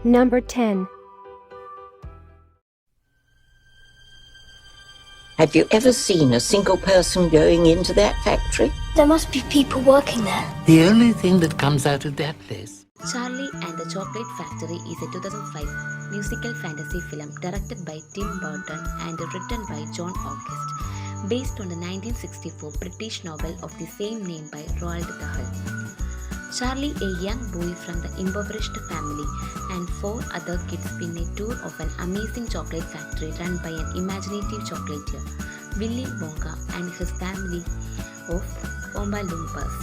Number 10. Have you ever seen a single person going into that factory? There must be people working there. The only thing that comes out of that place. Charlie and the Chocolate Factory is a 2005 musical fantasy film directed by Tim Burton and written by John August, based on the 1964 British novel of the same name by Roald Dahl. Charlie, a young boy from the impoverished family, and 4 other kids win a tour of an amazing chocolate factory run by an imaginative chocolatier, Willy Wonka, and his family of Oompa Loompas.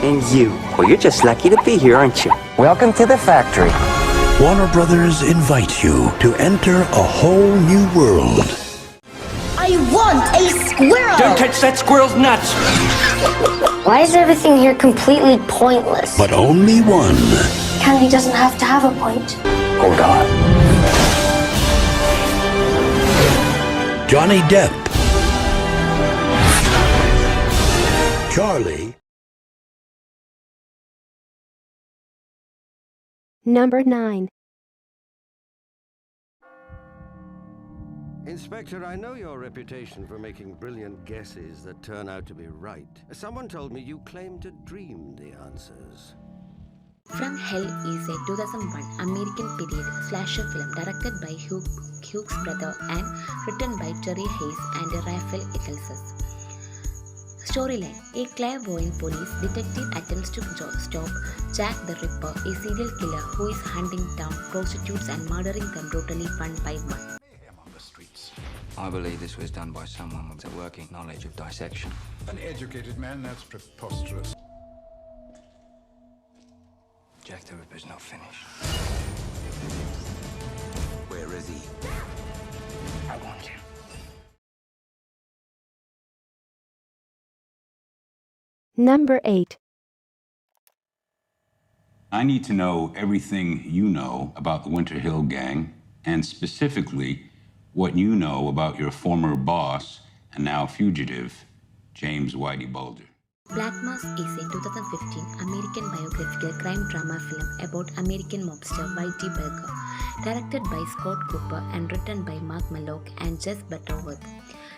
And you, well, you're just lucky to be here, aren't you? Welcome to the factory. Warner Brothers invite you to enter a whole new world. I want a squirrel! Don't touch that squirrel's nuts! Why is everything here completely pointless? But only one. Candy doesn't have to have a point. Hold on. Johnny Depp. Charlie. Number 9. Inspector, I know your reputation for making brilliant guesses that turn out to be right. Someone told me you claim to dream the answers. From Hell is a 2001 American period slasher film directed by Hughes brother and written by Terry Hayes and Raphael Eccleston. Storyline: a clairvoyant police detective attempts to stop Jack the Ripper, a serial killer who is hunting down prostitutes and murdering them brutally one by one. I believe this was done by someone with a working knowledge of dissection. An educated man? That's preposterous. Jack the Ripper's not finished. Where is he? I want you. Number 8. I need to know everything you know about the Winter Hill Gang, and specifically what you know about your former boss and now fugitive, James Whitey Bulger. Black Mass is a 2015 American biographical crime drama film about American mobster Whitey Bulger, directed by Scott Cooper and written by Mark Mallock and Jess Butterworth.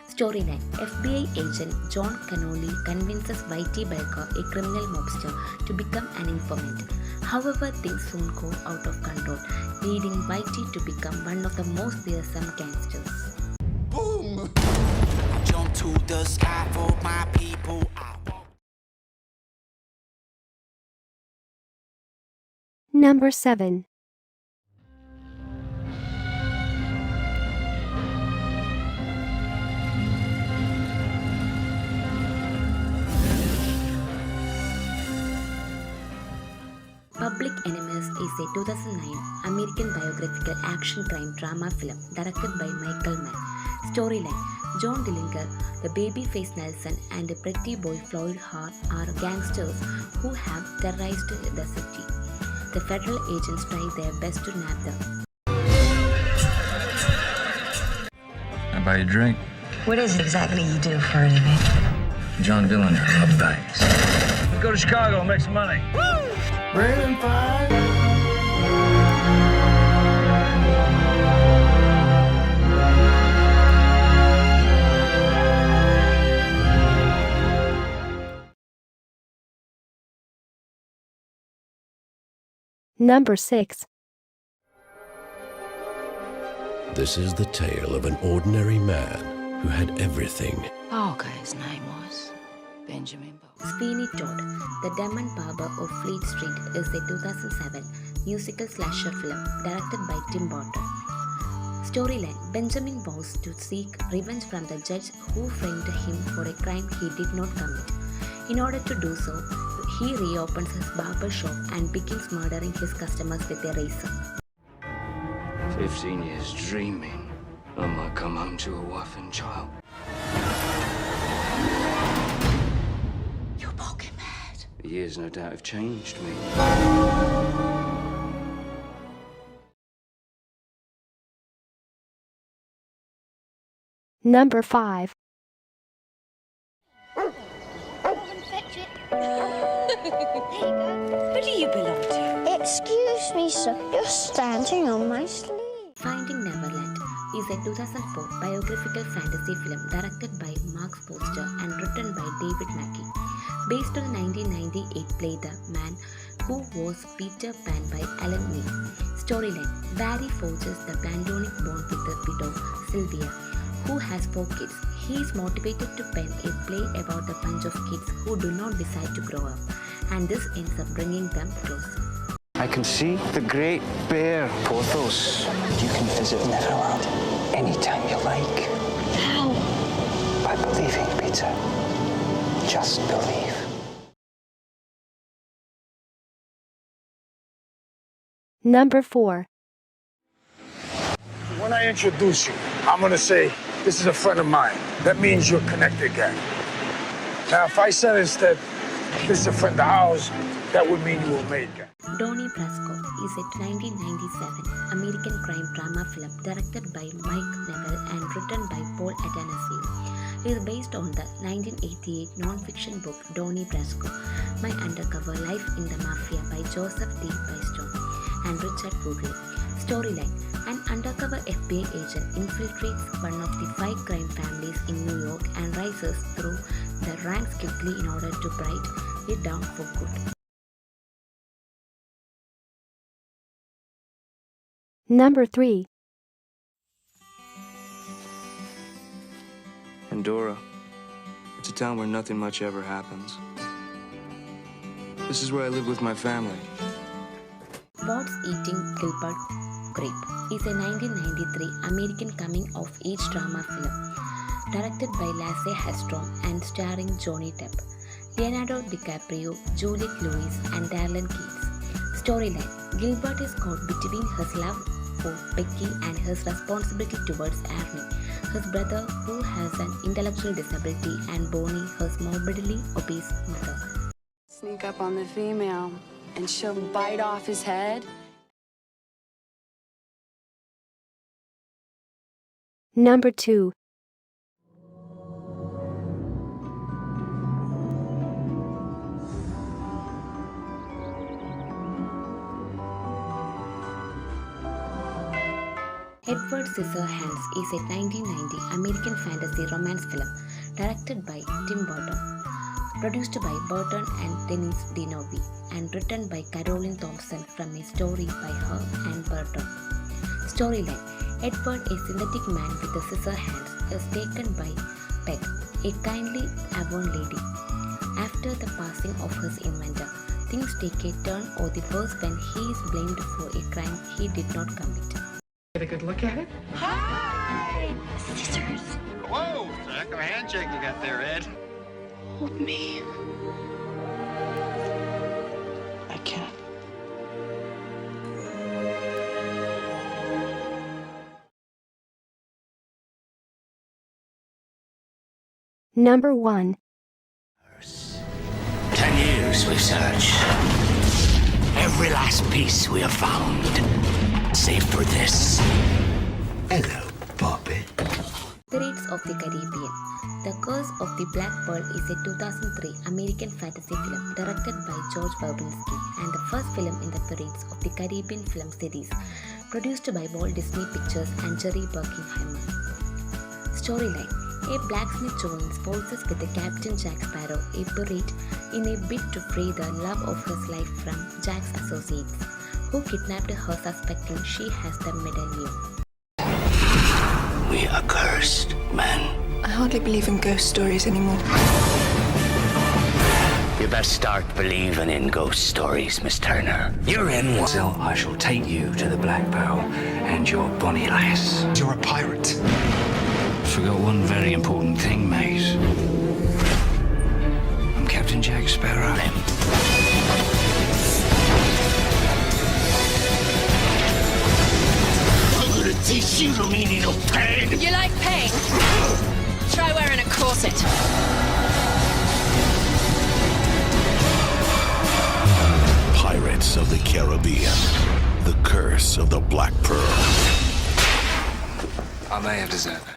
Storyline: FBI agent John Connolly convinces Whitey Bulger, a criminal mobster, to become an informant. However, things soon go out of control, leading Whitey to become one of the most fearsome gangsters. Boom! Jump to the sky for my people. Number 7. Public Enemies is a 2009 American biographical action crime drama film directed by Michael Mann. Storyline: John Dillinger, the babyface Nelson, and the pretty boy Floyd Hart are gangsters who have terrorized the city. The federal agents try their best to nab them. I buy you a drink. What is it exactly you do for a living? John Dillinger, love banks. Let's go to Chicago and make some money. Woo! Brandon 5. Number 6. This is the tale of an ordinary man who had everything. Parker, his name was. Benjamin Bow. Sweeney Todd, the Demon Barber of Fleet Street is a 2007 musical slasher film directed by Tim Burton. Storyline: Benjamin vows to seek revenge from the judge who framed him for a crime he did not commit. In order to do so, he reopens his barber shop and begins murdering his customers with a razor. 15 years dreaming I might come home to a wife and child. You're poking mad. The years no doubt have changed me. Number 5. Fetch it. There you go. Who do you belong to? It's Excuse me, sir. You're standing on my sleeve. Finding Neverland is a 2004 biographical fantasy film directed by Mark Forster and written by David Mackey. Based on the 1998 play The Man Who Was Peter Pan by Alan Mee. Storyline: Barry forges the platonic bond with the widow, Sylvia, who has 4 kids. He is motivated to pen a play about the bunch of kids who do not decide to grow up, and this ends up bringing them closer. I can see the Great Bear, Porthos. You can visit Neverland anytime you like. How? By believing, Peter. Just believe. Number 4. When I introduce you, I'm gonna say, this is a friend of mine. That means you're connected, gang. Now, if I said instead, this is a friend of ours, that would mean you were made, gang. Donnie Brasco is a 1997 American crime drama film directed by Mike Neville and written by Paul Atanasio. It is based on the 1988 non-fiction book Donnie Brasco, My Undercover Life in the Mafia by Joseph D. Bystone and Richard Woodley. Storyline: an undercover FBI agent infiltrates one of the 5 crime families in New York and rises through the ranks quickly in order to break it down for good. Number 3. Andorra. It's a town where nothing much ever happens. This is where I live with my family. What's Eating Gilbert Grape is a 1993 American coming-of-age drama film directed by Lasse Hallström and starring Johnny Depp, Leonardo DiCaprio, Juliette Lewis, and Darlene Keats. Storyline: Gilbert is caught between his love for Becky and his responsibility towards Arnie, his brother who has an intellectual disability, and Bonnie, his morbidly obese mother. Sneak up on the female, and she'll bite off his head. Number 2. Edward Scissorhands is a 1990 American fantasy romance film directed by Tim Burton, produced by Burton and Dennis Deneuve, and written by Caroline Thompson from a story by her and Burton. Storyline: Edward, a synthetic man with a scissor hands, is taken by Peg, a kindly Avon lady. After the passing of his inventor, things take a turn for the worse when he is blamed for a crime he did not commit. Get a good look at it? Hi! Scissors. Whoa! It's a heck of a handshake you got there, Ed. Hold me. I can't. Number 1. 10 years we've searched. Every last piece we have found, save for this. Hello, Bobby. Pirates of the Caribbean. The Curse of the Black Pearl is a 2003 American fantasy film directed by George Verbinski and the first film in the Pirates of the Caribbean film series, produced by Walt Disney Pictures and Jerry Bruckheimer. Storyline: a blacksmith joins forces with the Captain Jack Sparrow, a pirate, in a bid to free the love of his life from Jack's associates, who kidnapped her suspecting she has the medallion. We are cursed, man. I hardly believe in ghost stories anymore. You best start believing in ghost stories, Miss Turner. You're in one. So I shall take you to the Black Pearl and your bonny lass. You're a pirate. Forgot one very important thing, mate. I'm Captain Jack Sparrow. I'm gonna teach you the meaning of pain. You like pain? Try wearing a corset. Pirates of the Caribbean. The Curse of the Black Pearl. I may have deserved it.